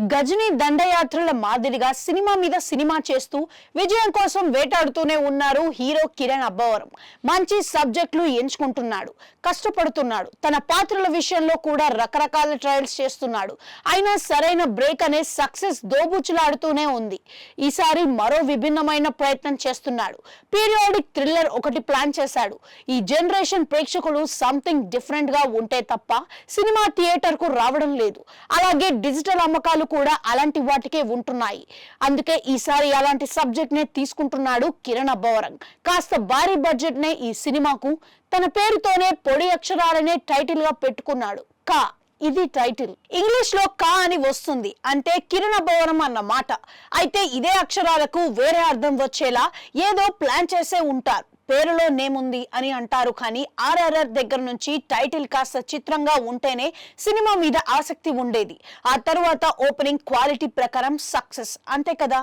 గజనీ దండయాత్రల మాదిరిగా సినిమా మీద సినిమా చేస్తూ విజయం కోసం వేటాడుతూనే ఉన్నారు హీరో కిరణ్ అబ్బవరం. మంచి సబ్జెక్టులు ఎంచుకుంటున్నాడు, కష్టపడుతున్నాడు. తన పాత్రల విషయంలో కూడా రకరకాల ట్రయల్స్ చేస్తున్నాడు. అయినా సరైన బ్రేక్ అనే సక్సెస్ దోబూచులాడుతూనే ఉంది. ఈసారి మరో విభిన్నమైన ప్రయత్నం చేస్తున్నాడు. పీరియాడిక్ థ్రిల్లర్ ఒకటి ప్లాన్ చేశాడు. ఈ జనరేషన్ ప్రేక్షకులు సంథింగ్ డిఫరెంట్ గా ఉంటే తప్ప సినిమా థియేటర్ కు రావడం లేదు. అలాగే డిజిటల్ అమ్మకాలు కూడా అలాంటి వాటికే ఉంటున్నాయి. అందుకే ఈసారి అలాంటి సబ్జెక్ట్ నే తీసుకుంటున్నాడు కిరణ్ అబ్బవరం. కాస్త భారీ బడ్జెట్ నే ఈ సినిమాకు తన పేరుతోనే పొడి అక్షరాలనే టైటిల్ గా పెట్టుకున్నాడు. కా ఇది టైటిల్. ఇంగ్లీష్ లో కా అని వస్తుంది అంటే కిరణ్ అబ్బవరం అన్న మాట. అయితే ఇదే అక్షరాలకు వేరే అర్థం వచ్చేలా ఏదో ప్లాన్ చేసే ఉంటారు. పేరులో నేముంది అని అంటారు, కానీ ఆర్ఆర్ఆర్ దగ్గర నుంచి టైటిల్ కాస్త చిత్రంగా ఉంటేనే సినిమా మీద ఆసక్తి ఉండేది. ఆ తరువాత ఓపెనింగ్ క్వాలిటీ ప్రకారం సక్సెస్, అంతే కదా.